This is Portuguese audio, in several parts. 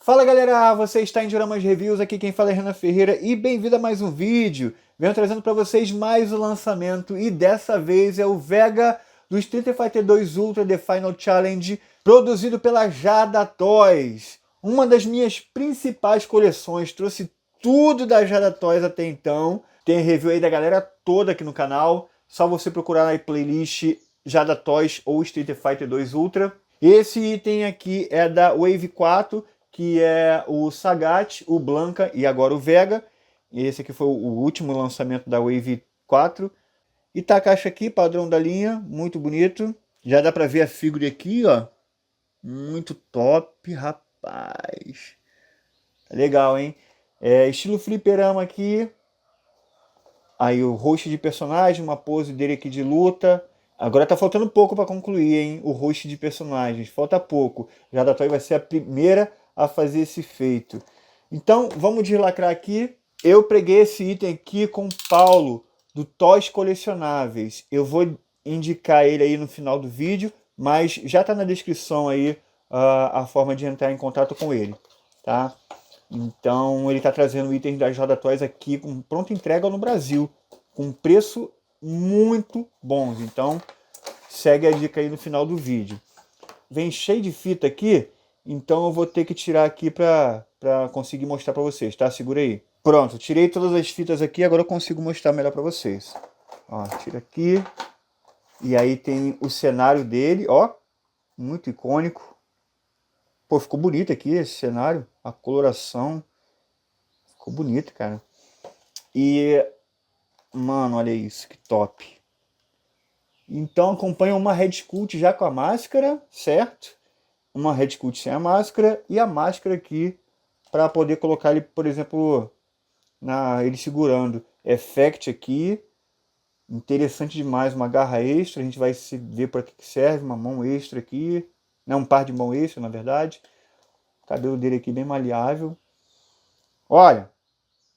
Fala galera, você está em Dioramas Reviews, aqui quem fala é Renan Ferreira e bem-vindo a mais um vídeo. Venho trazendo para vocês mais um lançamento e dessa vez é o Vega do Street Fighter 2 Ultra The Final Challenge, produzido pela Jada Toys. Uma das minhas principais coleções, trouxe tudo da Jada Toys até então. Tem review aí da galera toda aqui no canal, só você procurar na playlist Jada Toys ou Street Fighter 2 Ultra. Esse item aqui é da Wave 4, que é o Sagat, o Blanca e agora o Vega. Esse aqui foi o último lançamento da Wave 4. E tá a caixa aqui, padrão da linha, muito bonito. Já dá pra ver a figura aqui, ó. Muito top, rapaz. Legal, hein? Estilo fliperama aqui. Aí o host de personagem, uma pose dele aqui de luta. Agora tá faltando pouco para concluir, hein? O host de personagens. Falta pouco. Jada Toy vai ser a primeira a fazer esse feito. Então, vamos deslacrar aqui. Eu preguei esse item aqui com o Paulo, do Toys Colecionáveis. Eu vou indicar ele aí no final do vídeo, mas já tá na descrição aí a forma de entrar em contato com ele, tá? Então, ele tá trazendo itens da Jada Toys aqui com pronta entrega no Brasil, com preço muito bons. Então, segue a dica aí no final do vídeo. Vem cheio de fita aqui, então eu vou ter que tirar aqui para conseguir mostrar para vocês, tá? Segura aí. Pronto, tirei todas as fitas aqui, agora eu consigo mostrar melhor para vocês. Ó, tira aqui. E aí tem o cenário dele, ó, muito icônico. Pô, ficou bonito aqui esse cenário, a coloração. Ficou bonito, cara. E, mano, olha isso, que top. Então acompanha uma Red Sculpt já com a máscara, certo? Uma Red Sculpt sem a máscara e a máscara aqui para poder colocar ele, por exemplo, ele segurando. Effect aqui, interessante demais, uma garra extra, a gente vai ver para que serve, uma mão extra aqui, né, um par de mão extra na verdade. O cabelo dele aqui bem maleável. Olha,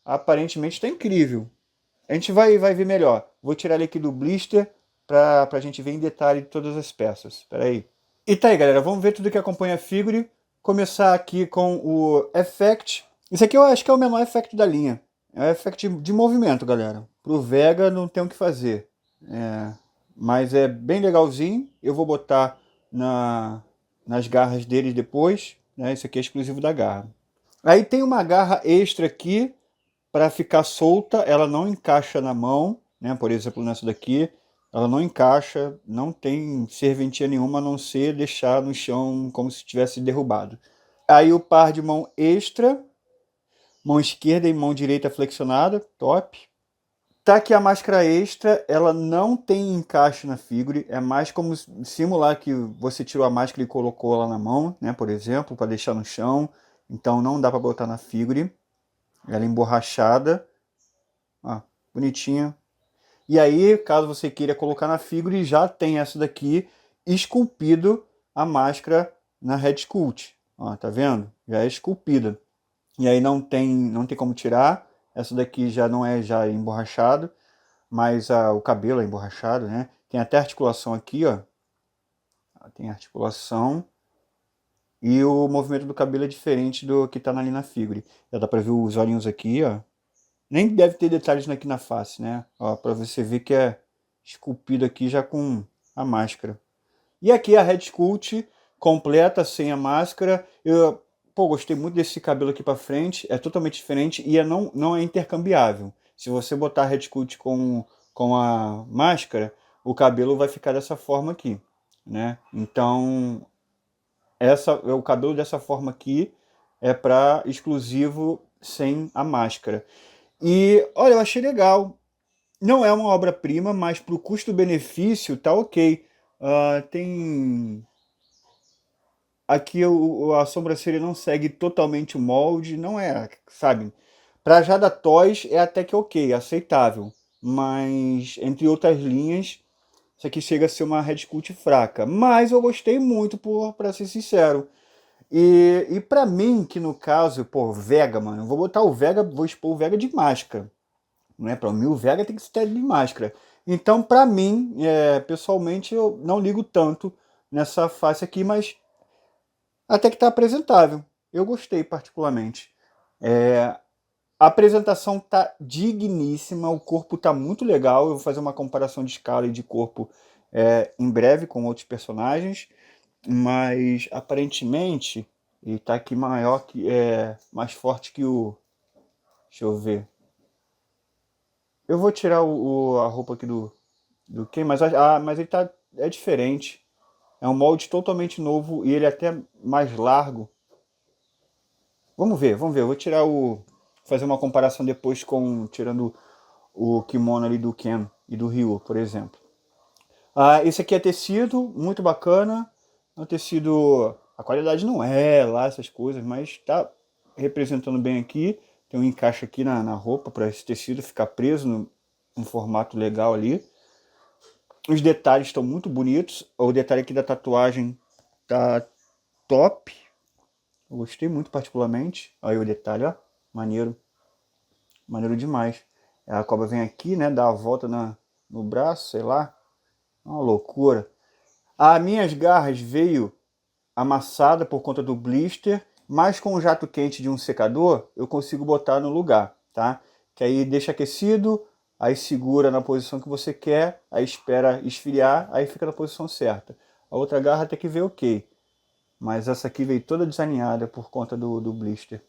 aparentemente está incrível. A gente vai ver melhor. Vou tirar ele aqui do blister para a gente ver em detalhe todas as peças. Espera aí. E tá aí, galera. Vamos ver tudo que acompanha a figure. Começar aqui com o Effect. Isso aqui eu acho que é o menor Effect da linha. É o Effect de movimento, galera. Pro Vega não tem o que fazer. Mas é bem legalzinho. Eu vou botar nas garras dele depois. Né? Isso aqui é exclusivo da garra. Aí tem uma garra extra aqui para ficar solta, ela não encaixa na mão, né? Por exemplo, nessa daqui, ela não encaixa, não tem serventia nenhuma a não ser deixar no chão como se tivesse derrubado. Aí o par de mão extra, mão esquerda e mão direita flexionada, top. Tá aqui a máscara extra, ela não tem encaixe na figure, é mais como simular que você tirou a máscara e colocou ela na mão, né? Por exemplo, para deixar no chão, então não dá para botar na figure. Ela é emborrachada, ó, bonitinha. E aí, caso você queira colocar na figure, já tem essa daqui esculpido a máscara na Red Sculpt. Ó, tá vendo? Já é esculpida. E aí não tem como tirar. Essa daqui já não é já emborrachado, mas o cabelo é emborrachado, né? Tem até articulação aqui, ó. Tem articulação. E o movimento do cabelo é diferente do que tá ali na figure. Já dá pra ver os olhinhos aqui, ó. Nem deve ter detalhes aqui na face, né? Ó, pra você ver que é esculpido aqui já com a máscara. E aqui a Red Sculpt completa, sem a máscara. Eu, gostei muito desse cabelo aqui pra frente. É totalmente diferente e não é intercambiável. Se você botar a Red Sculpt com a máscara, o cabelo vai ficar dessa forma aqui, né? Então, o cabelo dessa forma aqui é para exclusivo sem a máscara. E olha, eu achei legal. Não é uma obra-prima, mas para o custo-benefício tá ok. Tem aqui a sobrancelha não segue totalmente o molde, não é, sabe? Para Jada Toys é até que ok, aceitável. Mas entre outras linhas, isso aqui chega a ser uma Red Sculpt fraca. Mas eu gostei muito, para ser sincero. E pra mim, que no caso, pô, Vega, mano, eu vou botar o Vega, vou expor o Vega de máscara. Não é? Pra mim, o Vega tem que estar de máscara. Então, pra mim, pessoalmente, eu não ligo tanto nessa face aqui, mas até que tá apresentável. Eu gostei particularmente. A apresentação tá digníssima, o corpo tá muito legal. Eu vou fazer uma comparação de escala e de corpo em breve com outros personagens, mas aparentemente ele tá aqui maior que mais forte que o. Deixa eu ver. Eu vou tirar a roupa aqui do Ken, mas ele tá diferente. É um molde totalmente novo e ele é até mais largo. Vamos ver, vamos ver. Eu vou tirar fazer uma comparação depois com tirando o kimono ali do Ken e do Ryu, por exemplo. Esse aqui é tecido, muito bacana. É um tecido, a qualidade não é lá essas coisas, mas está representando bem aqui. Tem um encaixe aqui na roupa para esse tecido ficar preso num formato legal ali. Os detalhes estão muito bonitos. O detalhe aqui da tatuagem tá top. Eu gostei muito particularmente. Aí o detalhe, ó, maneiro. Maneiro demais. A cobra vem aqui, né, dá a volta no braço, sei lá. Uma loucura. As minhas garras veio amassada por conta do blister, mas com o jato quente de um secador eu consigo botar no lugar, tá? Que aí deixa aquecido, aí segura na posição que você quer, aí espera esfriar, aí fica na posição certa. A outra garra tem que ver ok, mas essa aqui veio toda desalinhada por conta do blister.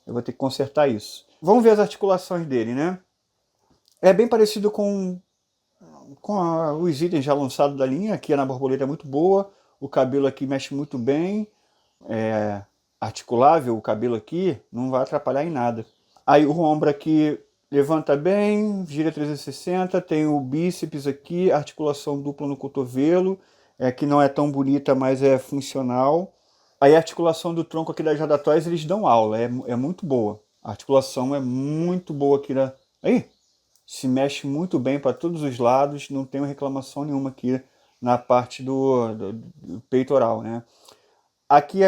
Eu vou ter que consertar isso. Vamos ver as articulações dele, né? É bem parecido com os itens já lançados da linha. Aqui na borboleta é muito boa, o cabelo aqui mexe muito bem, articulável o cabelo aqui, não vai atrapalhar em nada. Aí o ombro aqui levanta bem, gira 360, tem o bíceps aqui, articulação dupla no cotovelo, que não é tão bonita, mas é funcional. Aí a articulação do tronco aqui da Jada-Toys, eles dão aula, é muito boa. A articulação é muito boa aqui na... Aí, se mexe muito bem para todos os lados, não tenho reclamação nenhuma aqui na parte do peitoral, né? Aqui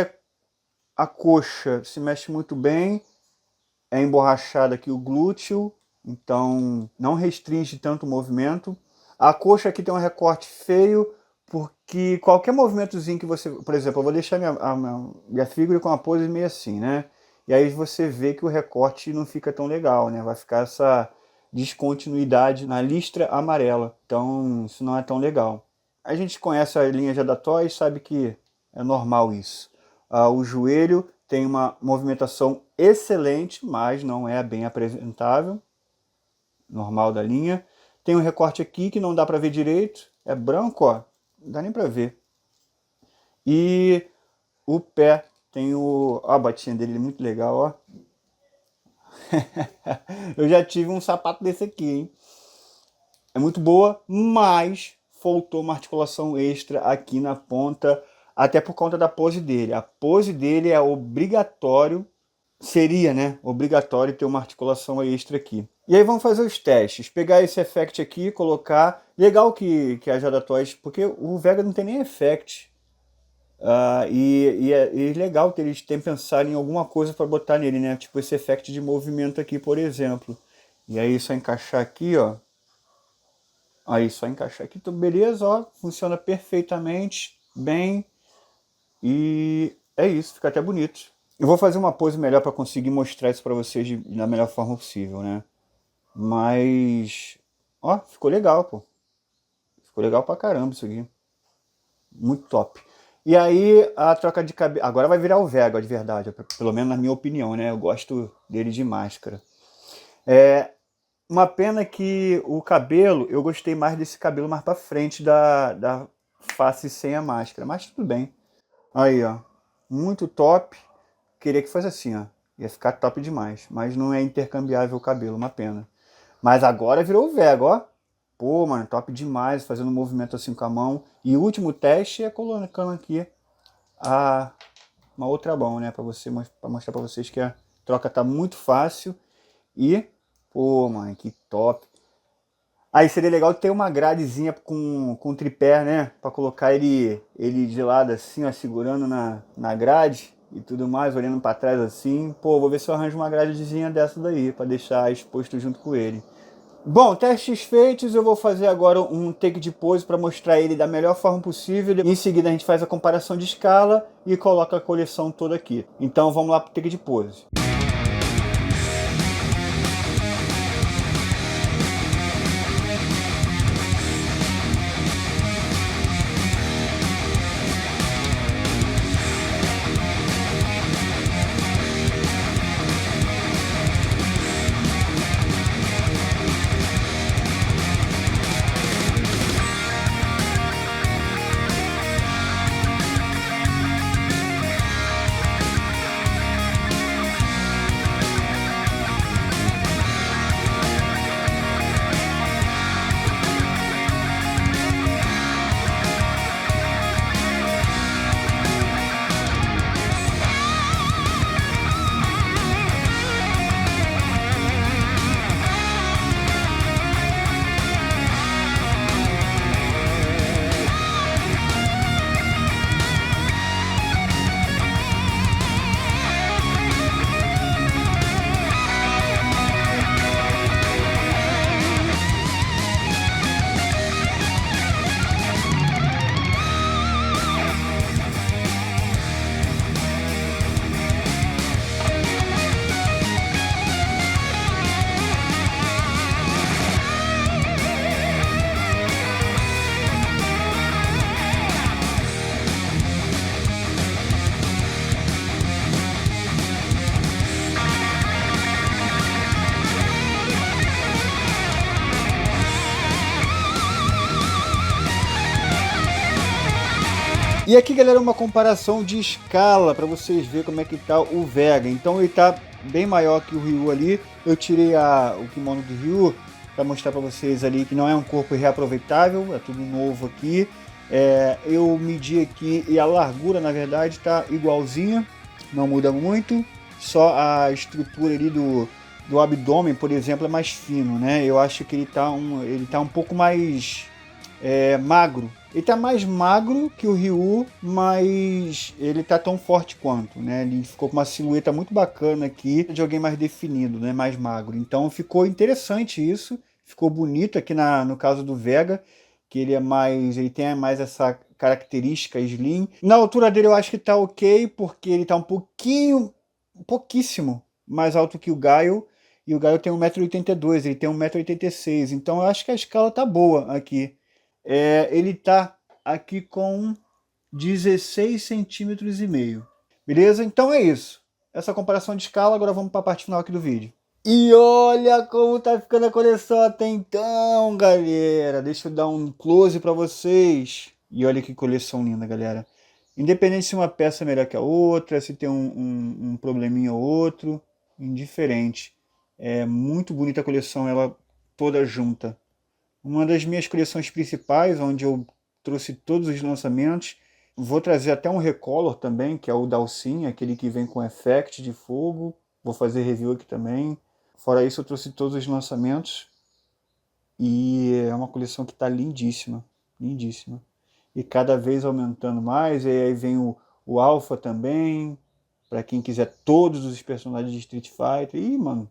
a coxa se mexe muito bem, é emborrachada aqui o glúteo, então não restringe tanto o movimento. A coxa aqui tem um recorte feio, porque qualquer movimentozinho que você... Por exemplo, eu vou deixar minha figura com uma pose meio assim, né? E aí você vê que o recorte não fica tão legal, né? Vai ficar essa descontinuidade na listra amarela. Então isso não é tão legal. A gente conhece a linha Jada Toys, sabe que é normal isso. O joelho tem uma movimentação excelente, mas não é bem apresentável. Normal da linha. Tem um recorte aqui que não dá para ver direito. É branco, ó. Não dá nem para ver. E o pé tem a batinha dele muito legal, ó. Eu já tive um sapato desse aqui, hein? É muito boa, mas faltou uma articulação extra aqui na ponta, até por conta da pose dele. A pose dele é obrigatório, seria, né, obrigatório ter uma articulação extra aqui. E aí vamos fazer os testes. Pegar esse effect aqui, colocar... Legal que a Jada Toys, porque o Vega não tem nem effect. E é legal que eles tenham pensado em alguma coisa para botar nele, né? Tipo esse effect de movimento aqui, por exemplo. E aí só encaixar aqui, ó. Aí só encaixar aqui, então beleza, ó. Funciona perfeitamente, bem. E é isso, fica até bonito. Eu vou fazer uma pose melhor para conseguir mostrar isso para vocês da melhor forma possível, né? Mas, ó, ficou legal, pô. Ficou legal pra caramba isso aqui. Muito top. E aí a troca de cabelo... Agora vai virar o Vega, de verdade. Pelo menos na minha opinião, né? Eu gosto dele de máscara. Uma pena que o cabelo... Eu gostei mais desse cabelo mais pra frente da face sem a máscara. Mas tudo bem. Aí, ó. Muito top. Queria que fosse assim, ó. Ia ficar top demais. Mas não é intercambiável o cabelo, uma pena. Mas agora virou o Vega, ó. Pô, mano, top demais, fazendo um movimento assim com a mão. E o último teste é colocando aqui uma outra mão, né? Pra mostrar pra vocês que a troca tá muito fácil. E, pô, mano, que top. Aí seria legal ter uma gradezinha com tripé, né? Pra colocar ele de lado assim, ó, segurando na grade e tudo mais, olhando pra trás assim. Pô, vou ver se eu arranjo uma gradezinha dessa daí, pra deixar exposto junto com ele. Bom, testes feitos, eu vou fazer agora um take de pose para mostrar ele da melhor forma possível. Em seguida a gente faz a comparação de escala e coloca a coleção toda aqui. Então vamos lá para o take de pose. E aqui, galera, uma comparação de escala para vocês verem como é que tá o Vega. Então ele tá bem maior que o Ryu ali. Eu tirei o kimono do Ryu para mostrar para vocês ali que não é um corpo reaproveitável, é tudo novo aqui. Eu medi aqui e a largura, na verdade, tá igualzinha, não muda muito. Só a estrutura ali do abdômen, por exemplo, é mais fino, né? Eu acho que ele tá um pouco mais magro. Ele tá mais magro que o Ryu, mas ele tá tão forte quanto, né? Ele ficou com uma silhueta muito bacana aqui, de alguém mais definido, né? Mais magro. Então ficou interessante isso, ficou bonito aqui no caso do Vega, que ele tem mais essa característica slim. Na altura dele eu acho que tá ok, porque ele tá pouquíssimo mais alto que o Gaio, e o Gaio tem 1,82 m, ele tem 1,86 m, então eu acho que a escala tá boa aqui. Ele tá aqui com 16,5 centímetros. Beleza? Então é isso. Essa comparação de escala, agora vamos para a parte final aqui do vídeo. E olha como tá ficando a coleção até então, galera. Deixa eu dar um close para vocês. E olha que coleção linda, galera. Independente se uma peça é melhor que a outra, se tem um probleminha ou outro, indiferente. É muito bonita a coleção, ela toda junta. Uma das minhas coleções principais, onde eu trouxe todos os lançamentos. Vou trazer até um Recolor também, que é o Dalsin, aquele que vem com effect de fogo. Vou fazer review aqui também. Fora isso, eu trouxe todos os lançamentos. E é uma coleção que está lindíssima, lindíssima. E cada vez aumentando mais. E aí vem o Alpha também, para quem quiser todos os personagens de Street Fighter. E, mano,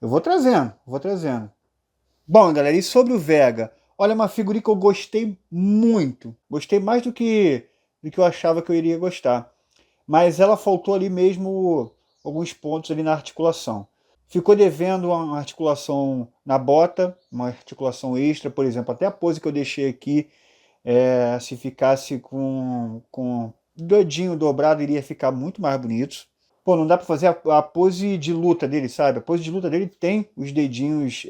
eu vou trazendo, vou trazendo. Bom, galera, e sobre o Vega? Olha, uma figurinha que eu gostei muito. Gostei mais do que eu achava que eu iria gostar. Mas ela faltou ali mesmo alguns pontos ali na articulação. Ficou devendo uma articulação na bota, uma articulação extra, por exemplo. Até a pose que eu deixei aqui, se ficasse com o dedinho dobrado, iria ficar muito mais bonito. Pô, não dá pra fazer a pose de luta dele, sabe? A pose de luta dele tem os dedinhos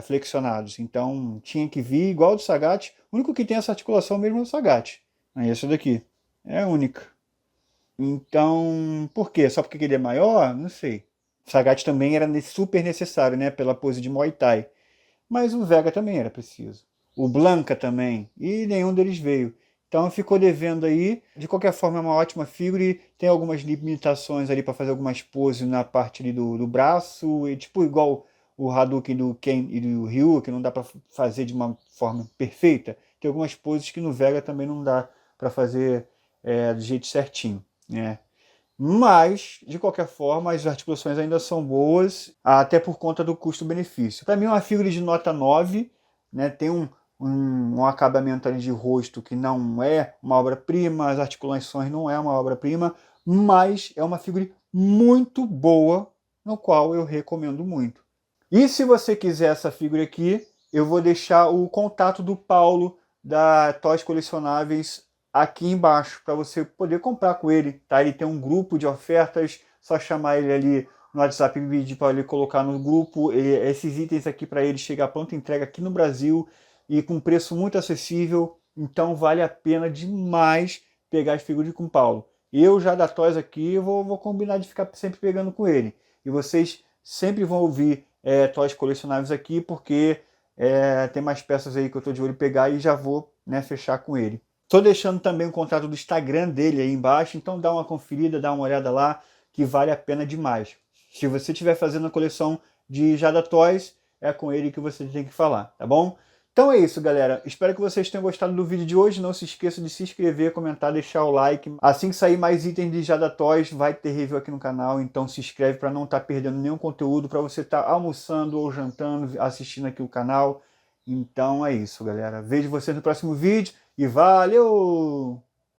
flexionados. Então tinha que vir igual ao do Sagat. O único que tem essa articulação mesmo é o Sagat. É essa daqui. É a única. Então, por quê? Só porque ele é maior? Não sei. O Sagat também era super necessário, né? Pela pose de Muay Thai. Mas o Vega também era preciso. O Blanca também. E nenhum deles veio. Então ficou devendo aí. De qualquer forma é uma ótima figura e tem algumas limitações ali para fazer algumas poses na parte ali do braço. E tipo igual o Hadouken do Ken e do Ryu, que não dá para fazer de uma forma perfeita. Tem algumas poses que no Vega também não dá para fazer do jeito certinho, né? Mas, de qualquer forma, as articulações ainda são boas, até por conta do custo-benefício. Para mim, é uma figura de nota 9, né? Tem um acabamento ali de rosto que não é uma obra-prima, as articulações não é uma obra-prima, mas é uma figura muito boa, no qual eu recomendo muito. E se você quiser essa figura aqui, eu vou deixar o contato do Paulo da Toys Colecionáveis aqui embaixo para você poder comprar com ele, tá? Ele tem um grupo de ofertas, só chamar ele ali no WhatsApp e pedir para ele colocar no grupo esses itens aqui para ele chegar pronta entrega aqui no Brasil e com preço muito acessível, então vale a pena demais pegar as figuras com o Paulo. Eu já da Toys aqui vou combinar de ficar sempre pegando com ele. E vocês sempre vão ouvir Toys Colecionáveis aqui, porque tem mais peças aí que eu estou de olho em pegar e já vou, né, fechar com ele. Estou deixando também o contato do Instagram dele aí embaixo, então dá uma conferida, dá uma olhada lá, que vale a pena demais. Se você estiver fazendo a coleção de Jada Toys, é com ele que você tem que falar, tá bom? Então é isso, galera. Espero que vocês tenham gostado do vídeo de hoje. Não se esqueça de se inscrever, comentar, deixar o like. Assim que sair mais itens de Jada Toys, vai ter review aqui no canal. Então se inscreve para não estar perdendo nenhum conteúdo, para você estar almoçando ou jantando, assistindo aqui o canal. Então é isso, galera. Vejo vocês no próximo vídeo e valeu!